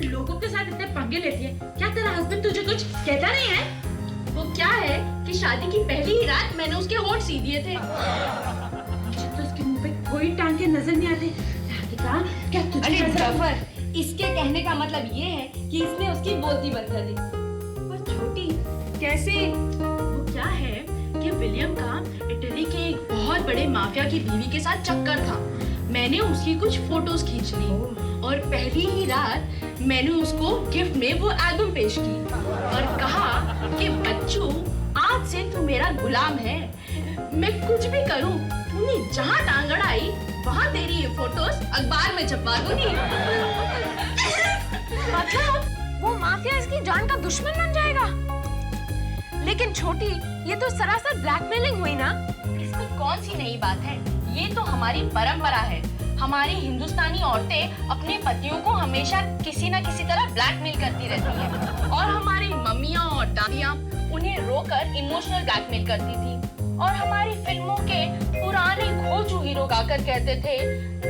लोगों के साथ इतने पंगे लेती है, क्या तेरा हस्बैंड तुझे कुछ कहता नहीं है? वो क्या है कि शादी की पहली ही रात मैंने उसके होंठ सी दिए थे। मुझे तो उसके मुंह पे कोई टांके नजर नहीं आते। राधिका, क्या तुझे अरे गफर, इसके कहने का मतलब ये है कि इसने उसकी बोलती बंद कर दी। पर छोटी कैसे? वो क्या है कि विलियम का इटली के एक बहुत बड़े माफिया की बीवी के साथ चक्कर था। मैंने उसकी कुछ फोटोज खींच ली और पहली ही रात मैंने उसको गिफ्ट में वो एल्बम पेश की और कहा कि बच्चू, आज से तू मेरा गुलाम है, मैं कुछ भी करूं, तूने जहां टांग अड़ाई वहां तेरी ये फोटोज अखबार में छपवा दूंगी। मतलब वो माफिया इसकी जान का दुश्मन बन जाएगा? लेकिन छोटी, ये तो सरासर ब्लैकमेलिंग हुई ना। इसमें कौन सी नई बात है? ये तो हमारी परंपरा है। हमारी हिंदुस्तानी औरतें अपने पतियों को हमेशा किसी न किसी तरह ब्लैकमेल करती रहती हैं और हमारी मम्मियाँ और दादियाँ उन्हें रोकर इमोशनल ब्लैकमेल करती थी और हमारी फिल्मों के पुराने घोचू हीरो गाकर कहते थे,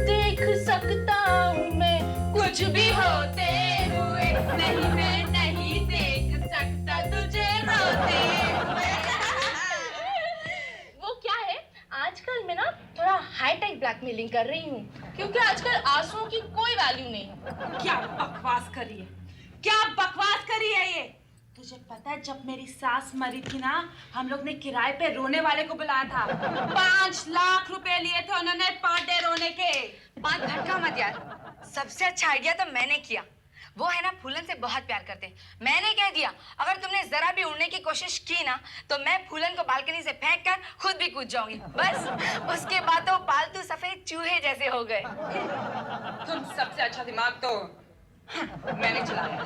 देख सकता हूँ मैं कुछ भी होते हुए, नहीं मैं नहीं देख सकता तुझे रोते हुए। वो क्या है, आजकल मैं ना थोड़ा हाईटेक ब्लैकमेलिंग कर रही हूँ क्योंकि आजकल आंसुओं की कोई वैल्यू नहीं है। क्या बकवास करी है, क्या बकवास करी है ये? तुझे पता है जब मेरी सास मरी थी ना, हम लोग ने किराए पे रोने वाले को बुलाया था। 5 लाख रुपए लिए थे उन्होंने पर डे रोने के। बात भटका मत यार, सबसे अच्छा आइडिया तो मैंने किया। वो है ना फूलन से बहुत प्यार करते हैं। मैंने कह दिया अगर तुमने जरा भी उड़ने की कोशिश की ना तो मैं फूलन को बालकनी से फेंक कर खुद भी कूद जाऊंगी। बस उसके बाद तो पालतू सफेद चूहे जैसे हो गए। तुम सबसे अच्छा दिमाग तो मैंने चलाया।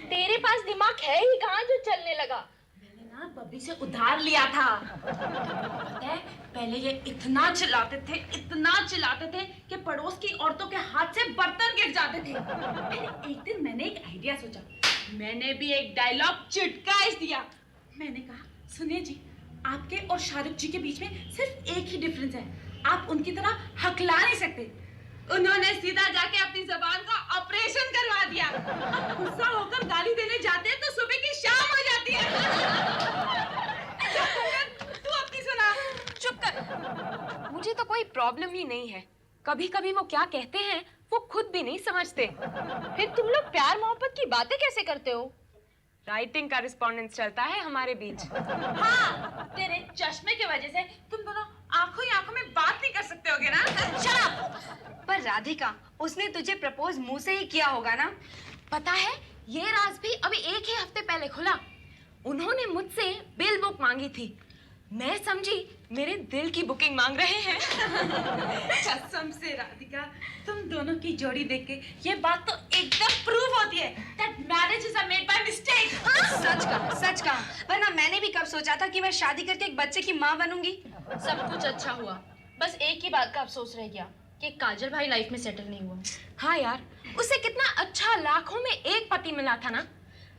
तेरे पास दिमाग है ही कहाँ जो चलने लगा? मैंने ना बब्बी से उधार लिया था। पता है पहले ये इतना चिल्लाते थे कि पड़ोस की औरतों के हाथ से बर्तन गिर जाते थे। फिर एक दिन मैंने एक आइडिया सोचा, मैंने भी एक डायलॉग चिटकाइस दिया। मैंने कहा, सुनिए जी, आपके और शाहरुख जी के बीच में सिर्फ एक ही डिफरेंस है, आप उनकी तरह हकला नहीं सकते। उन्होंने सीधा जाके अपनी जबान का ऑपरेशन करवा दिया। अब गुस्सा होकर गाली देने जाते हैं तो सुबह की शाम हो जाती है। तू अपनी सुना। चुप कर। मुझे तो कोई प्रॉब्लम ही नहीं है। कभी कभी वो क्या कहते हैं वो खुद भी नहीं समझते। फिर तुम लोग प्यार मोहब्बत की बातें कैसे करते हो? राइटिंग कॉरेस्पॉन्डेंस चलता है हमारे बीच। हाँ, तेरे चश्मे की वजह से तुम दोनों आंखों ही आंखों में बात नहीं कर सकते होगे ना? Shut up! पर राधिका, उसने तुझे प्रपोज मुंह से ही किया होगा ना? पता है, ये राज भी अभी एक ही हफ्ते पहले खुला। उन्होंने मुझसे बिल बुक मांगी थी। मैं समझी मेरे दिल की बुकिंग मांग रहे हैं। कसम से राधिका, तुम दोनों की जोड़ी देख के ये बात तो एकदम प्रूव होती है that marriage is made by mistake। सच कहा। वरना मैंने भी कब सोचा था कि मैं शादी करके एक बच्चे की माँ बनूंगी। सब कुछ अच्छा हुआ, बस एक ही बात का अफसोस रह गया कि काजल भाई लाइफ में सेटल नहीं हुआ। हाँ यार, उसे कितना अच्छा लाखों में एक पति मिला था ना,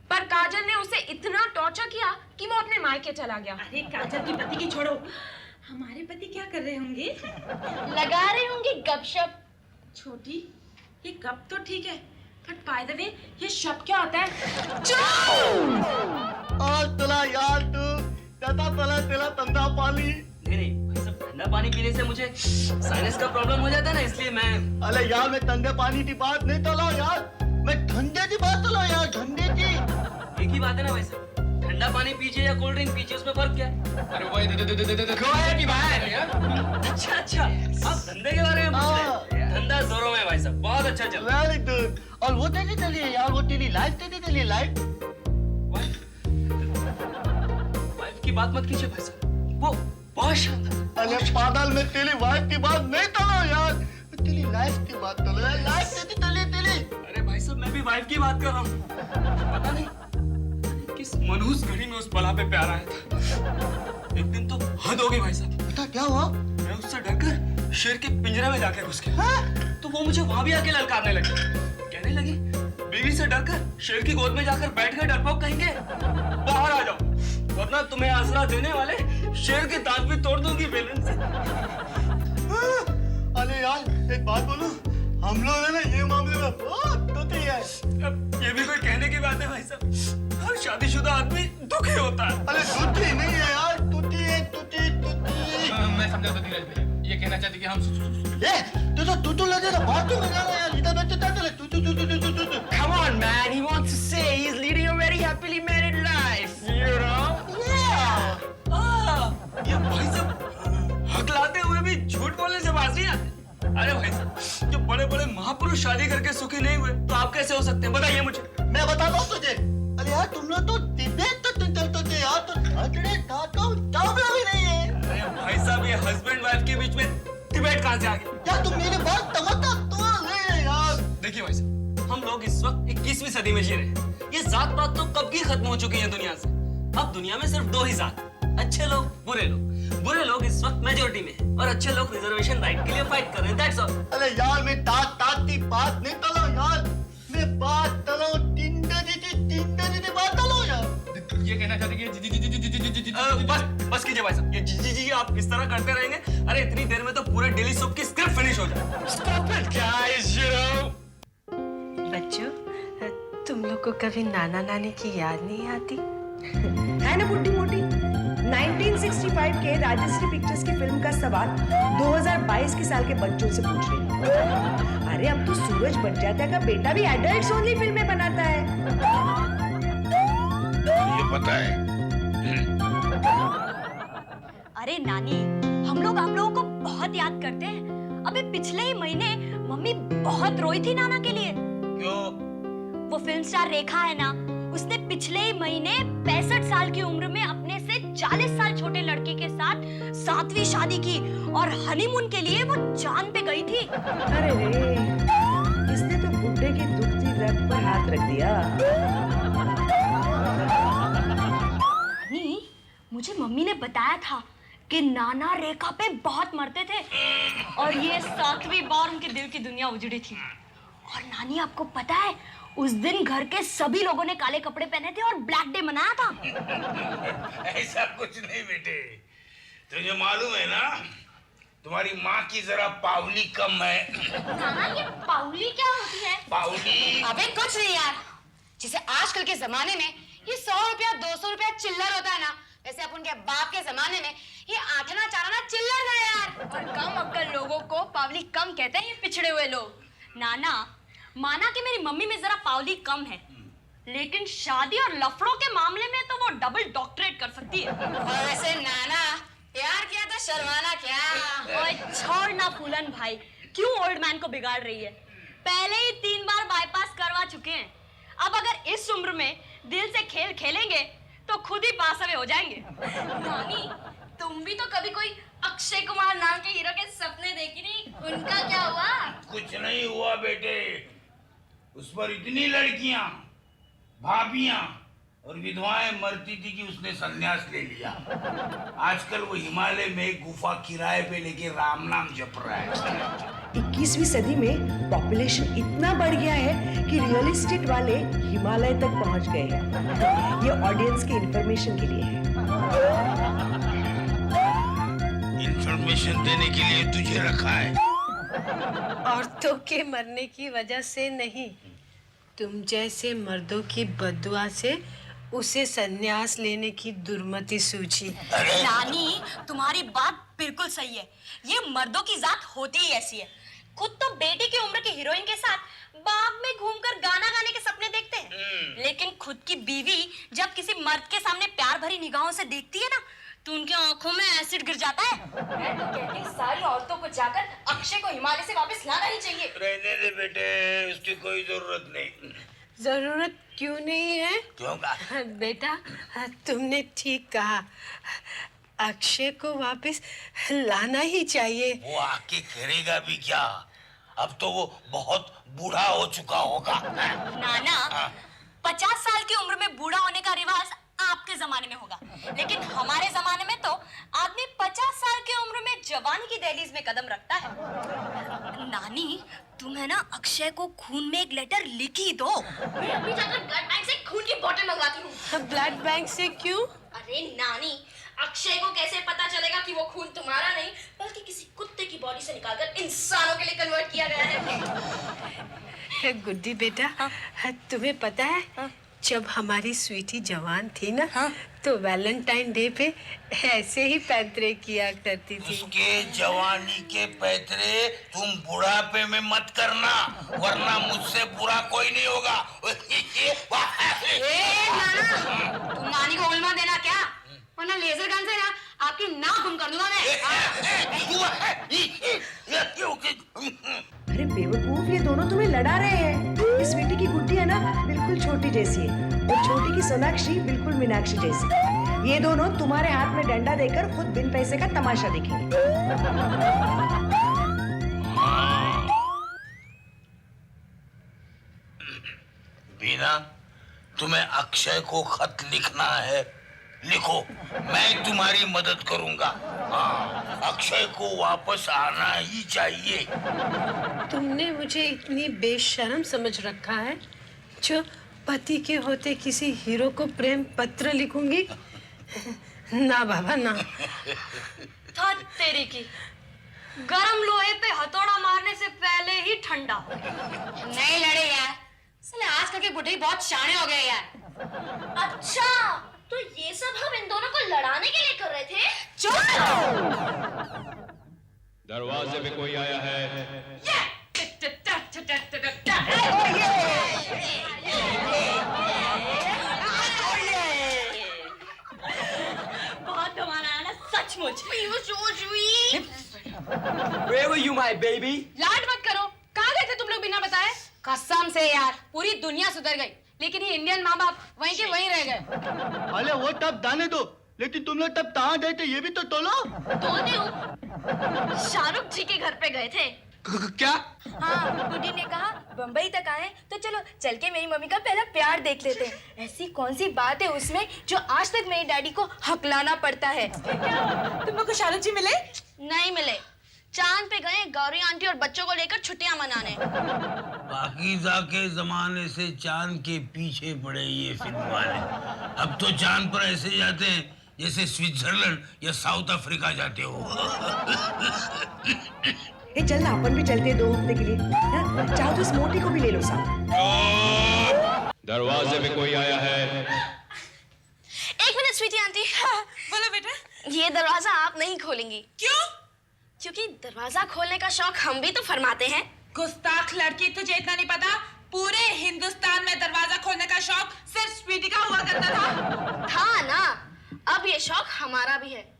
पर काजल ने उसे इतना टॉर्चर किया कि वो अपने मायके चला गया। अरे काजल की पति की छोड़ो, हमारे पति क्या कर रहे होंगे? लगा रहे होंगे गपशप। छोटी, ये गप तो ठीक है, बट बाय द वे ये शप क्या होता है? आज तला यार तू तता तला तेला तंदा पानी। नहीं भाई साहब, ठंडा पानी पीने से मुझे साइनस का प्रॉब्लम हो जाता है ना, इसलिए मैं। अरे यार मैं ठंडे पानी की बात नहीं तला यार, मैं ठंडे की बात तला यार, ठंडे की। एक ही बात है ना भाई साहब, ठंडा पानी पीजिए या कोल्ड ड्रिंक पीजिए, उसमें फर्क क्या है? अरे भाई की बात है। अच्छा, आप धंधे के बारे में पूछ रहे हैं? धंधा जोरों में भाई साहब, बहुत अच्छा चल रहा है। Very good. और वो तेरी चलिए यार, वो तेरी लाइफ तेरी चलिए लाइफ। वाइफ की बात मत कीजिए भाई साहब, वो बहुत शानदार। अरे पागल, मैं तेरी वाइफ की बात नहीं तला यार, मैं तेरी लाइफ की बात तला यार, लाइफ तेरी तली तेरी। अरे भाई साहब, मैं भी वाइफ की बात कर रहा हूँ। पता नहीं किस मनहूस घड़ी में उस बला पे प्यार आया था। एक दिन तो हद हो गई भाई साहब। बता क्या हुआ? मैं उससे डरकर शेर के पिंजरे में जाके घुस गया। तो वो मुझे वहां भी आके ललकारने लगी, कहने लगी बीवी से डरकर शेर की गोद में जाकर बैठ गए डरपोक कहेंगे, बाहर आ जाओ वरना तुम्हें आसरा देने वाले शेर के दांत भी तोड़ दूंगी बेलन से। अरे यार एक बात बोलूं, हम लोग है ना ये मामले में बहुत तोते हैं। शादीशुदा आदमी दुखी होता है। अरे दुखी नहीं है यार, तुती है, तुती तुती। मैं समझा तो धीरज भैया, ये कहना चाहती कि हम तू लगे ना बाथरूम में जाना यार, इधर बैठे ताते तू। Come on, man. He wants to say he's leading a very happily married life. You know? ये भाई साहब हकलाते हुए भी झूठ बोलने से बाज नहीं आते। अरे भाई साहब, जो बड़े बड़े महापुरुष शादी करके सुखी नहीं हुए तो आप कैसे हो सकते हैं, बताइए मुझे। मैं बताता हूँ तुझे। अरे यार तुम लोग तो तिब्बत तो चलते थे यार, तो झगड़े दादा भी नहीं है। अरे भाई साहब, ये हस्बैंड वाइफ के बीच में डिबेट कहाँ से आ गई? यार तुम मेरे बात तमन्ना तो ले यार। देखिए भाई साहब, हम लोग इस वक्त 21वीं सदी में जी रहे हैं। ये जात पात तो कब की खत्म हो चुकी है दुनिया से। अब दुनिया में सिर्फ दो ही जात, अच्छे लोग, बुरे लोग। बुरे लोग इस वक्त मेजोरिटी में हैं और अच्छे लोग रिजर्वेशन राइट के लिए फाइट कर रहे हैं। That's all. अरे यार मैं तात की बात नहीं कर रहा हूँ यार, मैं बात कर रहा हूँ टिंडा जी बात कर रहा हूँ यार। ये कहना चाहती कि बस कीजिए भाई साहब, ये जी आप किस तरह करते रहेंगे? अरे इतनी देर में तो पूरे डेली सोप की स्क्रिप्ट फिनिश हो जाए। Stop it, guys. You know? बच्चों, तुम लोग को कभी नाना नानी की याद नहीं आती? है ना बुड्ढी मोटी। 1965 के राजश्री पिक्चर्स की फिल्म का सवाल 2022 के साल के बच्चों से पूछ रही हूँ। अरे अब तो सूरज बंजाता का बेटा भी एडल्ट्स ओनली फिल्में बनाता है। ये पता है। अरे नानी, हम लोग आप लोगों को बहुत याद करते हैं। अभी पिछले ही महीने मम्मी बहुत रोई थी नाना के लिए। क्यों? वो फिल्म स्टार रेखा है ना, उसने पिछले ही महीने 65 साल की उम्र में अपने से 40 साल छोटे लड़के के साथ 7वीं शादी की और हनीमून के लिए वो चांद पे गई थी। अरे रे, इसने तो बुड्ढे की दुखती रग पर हाथ रख दिया। नानी, मुझे मम्मी ने बताया था कि नाना रेखा पे बहुत मरते थे और ये 7वीं बार उनके दिल की दुनिया उजड़ी थी। और नानी, आपको पता है, उस दिन घर के सभी लोगों ने काले कपड़े पहने थे और ब्लैक डे मनाया था। ऐसा कुछ नहीं बेटे, तुझे मालूम है ना, तुम्हारी माँ की जरा पावली कम है। नाना, ये पावली क्या होती है? पावली? अबे कुछ नहीं यार, जिसे आजकल के जमाने में ये 100 रुपया 200 रुपया चिल्लर होता है ना, वैसे अपन के बाप के जमाने में ये 8 आना 4 आना चिल्लर था यार। और कम अक्कल लोगों को पावली कम कहते हैं, ये पिछड़े हुए लोग। नाना, माना कि मेरी मम्मी में जरा पावली कम है, लेकिन शादी और लफड़ों के मामले में तो वो डबल डॉक्टरेट कर सकती है। और वैसे नाना, प्यार किया तो शर्माना क्या? ओए छोड़ ना फूलन भाई, क्यों ओल्ड मैन को बिगाड़ रही है? पहले ही 3 बार बाईपास करवा चुके हैं। अब अगर इस उम्र में दिल से खेल खेलेंगे तो खुद ही पास अवे हो जाएंगे। नानी, तुम भी तो कभी कोई अक्षय कुमार नाम के हीरो के सपने देखी नहीं, उनका क्या हुआ? कुछ नहीं हुआ बेटे, उस पर इतनी लड़कियां, भाभियां और विधवाएं मरती थी कि उसने संन्यास ले लिया। आजकल वो हिमालय में गुफा किराए पे लेके राम नाम जप रहा है। 21वीं सदी में पॉपुलेशन इतना बढ़ गया है कि रियल एस्टेट वाले हिमालय तक पहुंच गए हैं। ये ऑडियंस की इंफॉर्मेशन के लिए है। इंफॉर्मेशन देने के लिए तुझे रखा है। औरतों के मरने की वजह से नहीं, तुम जैसे मर्दों की बद्दुआ से उसे संन्यास लेने की दुर्मति सूझी। नानी, तुम्हारी बात बिल्कुल सही है। ये मर्दों की जात होती ही ऐसी है। खुद तो बेटी की उम्र की हीरोइन के साथ बाग में घूमकर गाना गाने के सपने देखते हैं, लेकिन खुद की बीवी जब किसी मर्द के सामने प्यार भरी निगाहों से देखती है ना, तो उनकी आंखों में एसिड गिर जाता है। मैं तो कहती हूँ सारी औरतों को जाकर अक्षय को हिमालय से वापस लाना ही चाहिए। रहने दे बेटे, उसकी कोई जरूरत नहीं। जरूरत क्यों नहीं है? क्यों कहा? बेटा, तुमने ठीक कहा, अक्षय को वापस लाना ही चाहिए। वो आके करेगा भी क्या? अब तो वो बहुत बूढ़ा हो चुका होगा। नाना, 50 साल की उम्र में बूढ़ा होने का रिवाज आपके जमाने में होगा, लेकिन हमारे जमाने में तो आदमी 50 साल की उम्र में जवानी की दहलीज में कदम रखता है। नानी, तुम है ना अक्षय को खून में एक लेटर लिख ही दो। मैं अभी जाकर ब्लड बैंक से खून की बोतल मंगवाती हूँ। ब्लड बैंक से क्यों? अरे नानी, अक्षय को कैसे पता चलेगा कि वो खून तुम्हारा नहीं बल्कि किसी कुत्ते की बॉडी से निकालकर इंसानों के लिए कन्वर्ट किया गया है। गुड्डी बेटा, तुम्हें पता है जब हमारी स्वीटी जवान थी ना, तो वैलेंटाइन डे पे ऐसे ही पैंतरे किया करती थी। उसके जवानी के पैतरे तुम बुढ़ापे में मत करना, वरना मुझसे बुरा कोई नहीं होगा। तुम नानी को उल्मा देना क्या? वरना लेजर गन से ना आपकी नाक गुम कर दूंगा मैं। अरे बेवकूफ, ये दोनों तुम्हें लड़ा रहे हैं। इस स्वीटी की गुड्डी है ना बिल्कुल छोटी जैसी है, और छोटी की सोनाक्षी बिल्कुल मीनाक्षी जैसी। ये दोनों तुम्हारे हाथ में डंडा देकर खुद बिन पैसे का तमाशा देखेंगे। बीना, तुम्हें अक्षय को खत लिखना है, लिखो, मैं तुम्हारी मदद करूंगा। हाँ, अक्षय को वापस आना ही चाहिए। तुमने मुझे इतनी बेशर्म समझ रखा है जो पति के होते किसी हीरो को प्रेम पत्र लिखूंगी? ना बाबा ना। था तेरी की, गरम लोहे पे हथौड़ा मारने से पहले ही ठंडा हो। नहीं लड़े यार, साले आजकल के बुढ़े बहुत शाणे हो गए यार। अच्छा, तो ये सब हम इन दोनों को लड़ाने के लिए कर रहे थे? दरवाजे पे कोई आया है। बहुत कमाल आया ना सचमुच। Where were you, my baby? लाड मत करो, कहाँ गए थे तुम लोग बिना बताए? कसम से यार, पूरी दुनिया सुधर गई, लेकिन ये इंडियन माँ बाप वहीं के वहीं रह गए। अरे वो तब दाने दो, लेकिन तुम लोग तब कहाँ गए थे ये भी तो तोलो। शाहरुख जी के घर पे गए थे। क्या? हाँ, गुड्डी ने कहा बम्बई तक आए तो चलो चल के मेरी मम्मी का पहला प्यार देख लेते हैं। ऐसी कौन सी बात है उसमें जो आज तक मेरे डैडी को हकलाना पड़ता है। तुम लोग को शाहरुख जी मिले? नहीं मिले, चांद पे गए गौरी आंटी और बच्चों को लेकर छुट्टियां मनाने। पाकीज़ा के जमाने से चांद के पीछे पड़े ये फिल्म वाले। अब तो चांद पर ऐसे जाते हैं जैसे स्विट्जरलैंड या साउथ अफ्रीका जाते हो। ए चल ना, अपन भी चलते हैं 2 हफ्ते के लिए। हाँ? चाहो तो इस मोटी को भी ले लो साथ। दरवाजे पे कोई आया है। एक मिनट स्वीटी आंटी। बोलो बेटा। ये दरवाजा आप नहीं खोलेंगी। क्यों? क्योंकि दरवाजा खोलने का शौक हम भी तो फरमाते हैं। गुस्ताख लड़की, तुझे इतना नहीं पता? पूरे हिंदुस्तान में दरवाजा खोलने का शौक सिर्फ स्वीटी का हुआ करता था। था ना, अब ये शौक हमारा भी है।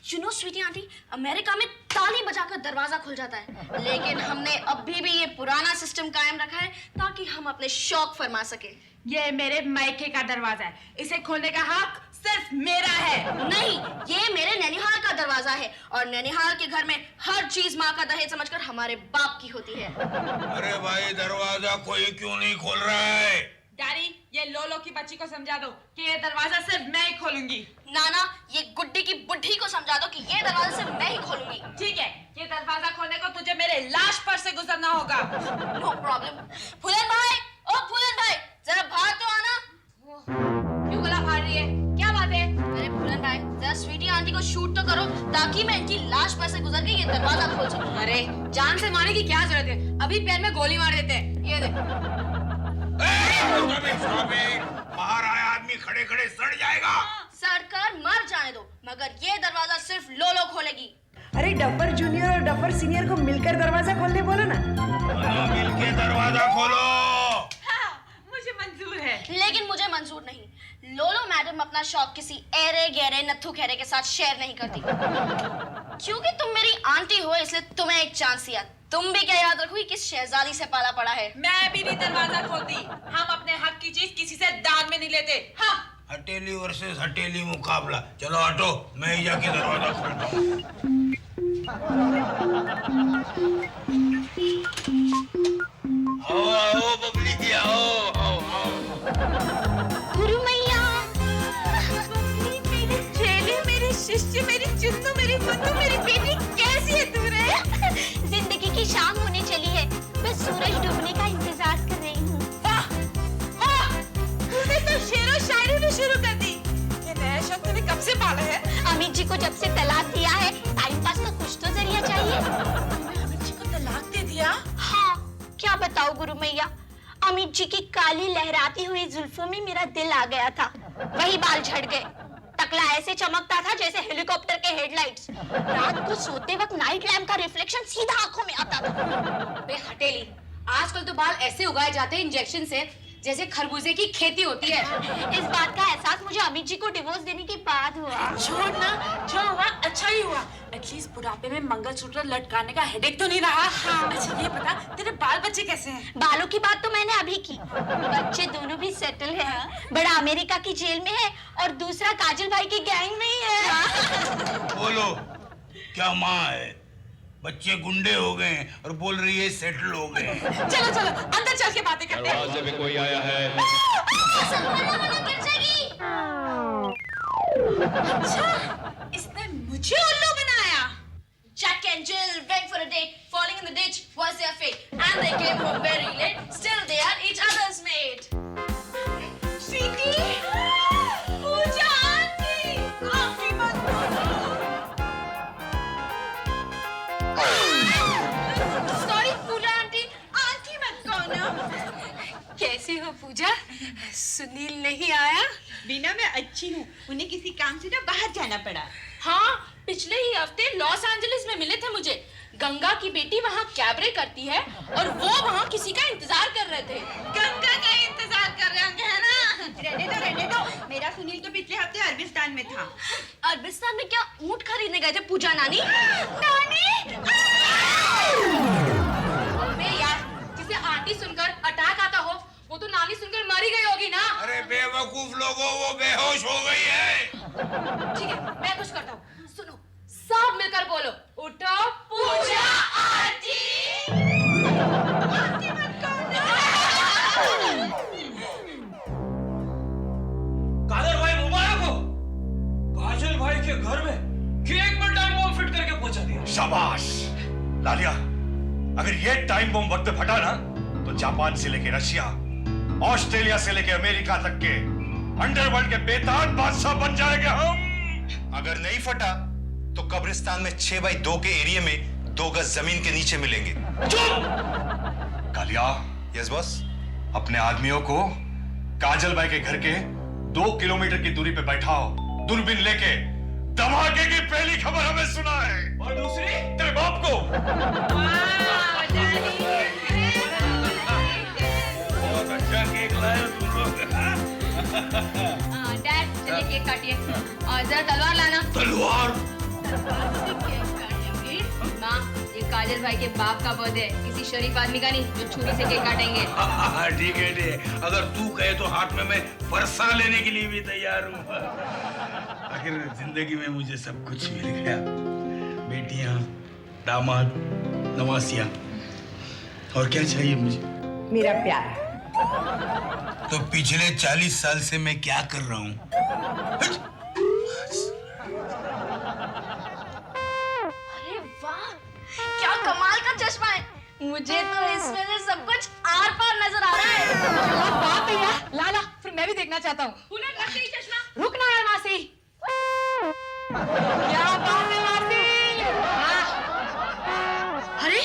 You know, sweetie aunty, America में ताली बजाकर दरवाजा खुल जाता है, लेकिन हमने अभी भी ये पुराना सिस्टम कायम रखा है ताकि हम अपने शौक फरमा सके। ये मेरे मायके का दरवाजा है, इसे खोलने का हक सिर्फ मेरा है। नहीं, ये मेरे नैनीहाल का दरवाजा है, और नैनीहाल के घर में हर चीज माँ का दहेज समझकर हमारे बाप की होती है। अरे भाई, दरवाजा कोई क्यों नहीं खोल रहा है? डैडी, ये लोलो की बच्ची को समझा दो कि ये दरवाजा सिर्फ मैं ही खोलूंगी। नाना, ये गुड्डी की बुढ़ी को समझा दो कि ये दरवाजा सिर्फ मैं ही खोलूंगी। ठीक है, ये दरवाजा खोलने को तुझे मेरे लाश पर से गुजरना होगा। No problem. फूलन भाई, ओ फूलन भाई, जरा बाहर तो आना। क्यों गला फाड़ रही है? क्या बात है? अरे फूलन भाई, जरा स्वीटी आंटी को शूट तो करो ताकि मैं इनकी लाश पर से गुजर के ये दरवाजा खोल सकूं। अरे जान से मारने की क्या जरूरत है? अभी पैर में गोली मार देते हैं। ये देख। बाहर आया आदमी खड़े खड़े सड़ जाएगा। सरकार मर जाने दो, मगर ये दरवाजा सिर्फ लोलो खोलेगी। अरे डफर जूनियर और डफर सीनियर को मिलकर दरवाजा खोलने बोलो ना। मिलके दरवाजा खोलो। हाँ, मुझे मंजूर है। लेकिन मुझे मंजूर नहीं। लोलो मैडम अपना शौक किसी एरे गहरे नत्थु खैरे के साथ शेयर नहीं करती। क्योंकि तुम मेरी आंटी हो, इसलिए तुम्हें एक चांस दिया। तुम भी क्या याद रखोगी किस शहजादी से पाला पड़ा है। मैं भी नहीं दरवाजा खोलती। हम अपने हक की चीज किसी से दान में नहीं लेते। हाँ। हटेली वर्सेस हटेली मुकाबला। चलो हटो, मैं ही जाके दरवाजा खोलता हूँ। आओ आओ बबली की, आओ आओ आओ। गुरु मैया, मेरी चेली, मेरी शिष्य, मेरी चुन्नू, मेरी मुन्नू, मेरी बेटी, कैसी है तू रे? जिंदगी की शाम होने चली है, मैं सूरज डूबने का इंतजार कर रही हूँ। तूने तो शेरो शायरी भी शुरू कर दी। ये नया शौक तूने कब से पाला है? अमित जी को जब से तलाक दिया है, टाइम पास का कुछ तो जरिया चाहिए। अमित जी को तलाक दे दिया? हाँ, क्या बताओ गुरु मैया, अमित जी की काली लहराती हुई जुल्फों में मेरा दिल आ गया था। वही बाल झड़ गए। टकला ऐसे चमकता था जैसे हेलीकॉप्टर के हेडलाइट्स। रात को सोते वक्त नाइट लैम्प का रिफ्लेक्शन सीधा आंखों में आता था। बे हटेली, आजकल तो बाल ऐसे उगाए जाते हैं इंजेक्शन से जैसे खरबूजे की खेती होती है। इस बात का एहसास मुझे अमित जी को डिवोर्स देने के बाद हुआ। छोड़ ना, जो हुआ अच्छा ही हुआ। एटलीस्ट बुढ़ापे में मंगलसूत्र लटकाने का हेडेक तो नहीं रहा। अच्छा ये बता, तेरे बाल बच्चे कैसे हैं? बालों की बात तो मैंने अभी की। बच्चे दोनों भी सेटल हैं। बड़ा अमेरिका की जेल में है और दूसरा काजल भाई की गैंग में ही है। बोलो, क्या माँ है? बच्चे गुंडे हो गए और बोल रही है सेटल हो गए। चलो चलो अंदर चल के बातें करते हैं। दरवाजे में कोई आया है। अच्छा, इसने मुझे उल्लू बनाया। Jack and Jill went for a date. Falling in the ditch was their fate, and they came home very late. Still, they are each other's mate. Sweetie, Pooja auntie, auntie मत Sorry, Pooja auntie. आंटी मत कहो ना। कैसी हो पूजा? सुनील नहीं आया? बीना मैं अच्छी हूँ। उन्हें किसी काम से ना बाहर जाना पड़ा। हाँ, पिछले ही हफ्ते लॉस एंजलिस में मिले थे मुझे। गंगा की बेटी वहाँ कैबरे करती है और वो वहाँ किसी का इंतजार कर रहे थे। गंगा का इंतजार कर रहे होंगे, है ना? रहने दो। मेरा सुनील तो पिछले हफ्ते अरबिस्तान में था। अरबिस्तान में क्या ऊँट खरीदने गए थे पूजा नानी? अबे यार, जिसे आंटी सुनकर अटैक आता हो वो तो नानी सुनकर मरी गई होगी ना। अरे बेवकूफ लोगों, वो बेहोश हो गई है। ठीक है, मैं कुछ करता हूँ। सुनो, सब मिलकर बोलो, उठो पूजा आंटी। आंटी मत कहो ना। कादर भाई मुबारक हो। काजल भाई के घर में केक में टाइम बम फिट करके पहुंचा दिया। शाबाश लालिया, अगर ये टाइम बम वक्त पे फटा ना तो जापान से लेके रशिया, ऑस्ट्रेलिया से लेके अमेरिका तक के अंडरवर्ल्ड के बेताज बादशाह बन जाएंगे हम। अगर नहीं फटा तो कब्रिस्तान में 6x2 के एरिया में 2 गज जमीन के नीचे मिलेंगे। चुप! कालिया। Yes boss. अपने आदमियों को काजल भाई के घर के 2 किलोमीटर की दूरी पे बैठाओ, दूरबीन लेके। धमाके की पहली खबर हमें सुना है। और दूसरी तेरे बाप को। बहुत अच्छा केक लाए हो तुम लोग। डैड, चलिए केक काटिए और जरा तलवार लाना। तलवार? माँ, ये काजल भाई के बाप का बर्थडे है, किसी शरीफ आदमी का नहीं जो छुरी से केक काटेंगे। ठीक है। अगर तू कहे तो हाथ में मैं फरसा लेने के लिए भी तैयार हूँ। आखिर जिंदगी में मुझे सब कुछ मिल गया। बेटियां, दामाद, नवासियां, और क्या चाहिए मुझे? मेरा प्यार। तो पिछले 40 साल से मैं क्या कर रहा हूँ? अरे वाह, क्या कमाल का चश्मा है। मुझे तो इसमें से सब कुछ आर पार नजर आ रहा है। वाह भैया, लाला, फिर मैं भी देखना चाहता हूँ। चश्मा रुक ना यार मासी। क्या बात है मासी? हाँ। अरे,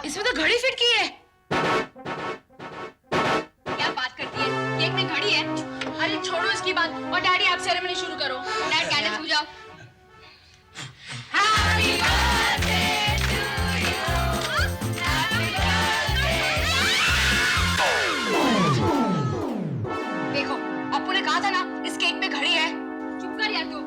इसमें तो घड़ी फिट की है। क्या बात करती है? केक में घड़ी है? अरे छोड़ो इसकी बात और डैडी आप सेरेमनी शुरू करो। डैड कैंडल्स बुझाओ। Happy birthday to you. देखो, अप्पू ने कहा था ना इस केक में घड़ी है। चुप कर यार तू।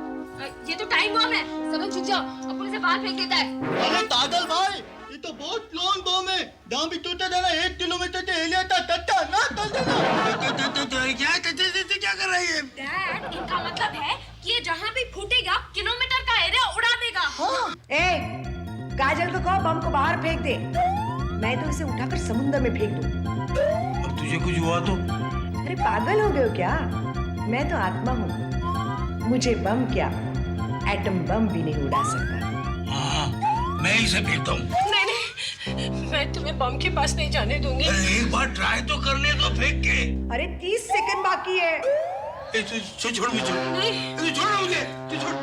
ये तो टाइम बम है। सब लोग चुप जाओ, अपने से बाहर फेंक देता है। अरे काजल भाई, ये तो बहुत लॉन्ग बम है। दाम भी टूटे देना 1 किलोमीटर से हिलिया था तत्ता ना तल देना। क्या कर रही है? डैड, इनका मतलब है कि ये जहाँ भी फूटेगा किलोमीटर का एरिया उड़ा देगा। ए, काजल को कहो बम को बाहर फेंक दे। मैं तो इसे उठाकर समुद्र में फेंक दूं। अब तुझे कुछ हुआ तो? अरे पागल हो गए हो क्या? मैं तो आत्मा हूँ। मुझे बम क्या, एटम बम भी नहीं उड़ा सकता। हाँ, मैं इसे फेंकता हूँ। नहीं, मैं तुम्हें बम के पास नहीं जाने दूंगी। एक बार ट्राई तो करने दो फेंक के। अरे 30 सेकंड बाकी है। छोड़ मुझे। नहीं, छोड़ मुझे। छोड़।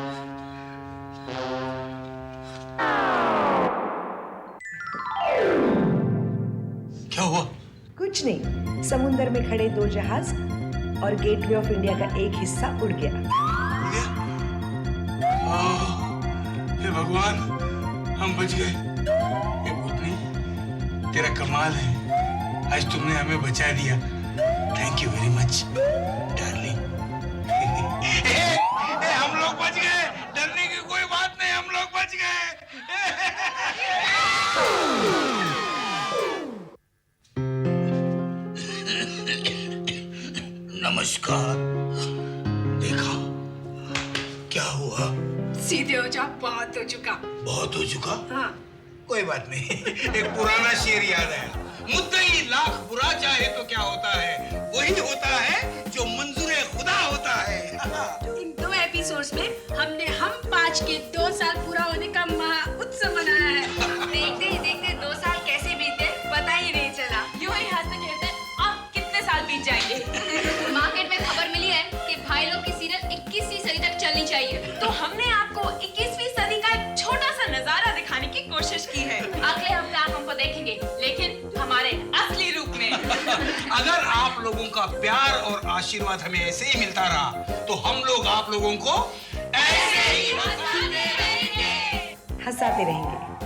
क्या हुआ? कुछ कुछ नहीं, समुंदर में खड़े 2 जहाज और गेटवे ऑफ इंडिया का एक हिस्सा उड़ गया। हे भगवान, हम बच गए। ये भूतनी, तेरा कमाल है, आज तुमने हमें बचा दिया। Thank you very much darling. हम लोग बच गए, डरने की कोई बात नहीं, हम लोग बच गए। नमस्कार। देखा क्या हुआ? सीधे हो जाओ, बहुत हो चुका। बहुत हो चुका? हाँ। कोई बात नहीं। एक पुराना शेर याद आया, मुद्दई लाख बुरा चाहे तो क्या होता है, वही होता है जो मंजूरे खुदा होता है। इन 2 एपिसोड्स में हमने हम 5 के 2 साल पूरा होने का महा उत्सव मनाया है। देखते ही देखते 2 साल कैसे बीते पता ही नहीं चला। यूं ही हंसते खेलते अब कितने साल बीत जाएंगे। मार्केट में खबर मिली है कि भाई लोग की सीरियल 21वीं सदी तक चलनी चाहिए, तो हमने आपको 21वीं सदी का एक छोटा सा नजारा दिखाने की कोशिश की है। अगले हफ्ते आप हमको देखेंगे, लेकिन हमारे असली रूप में। अगर आप लोगों का प्यार और आशीर्वाद हमें ऐसे ही मिलता रहा तो हम लोग आप लोगों को ऐसे ही हंसाते रहेंगे।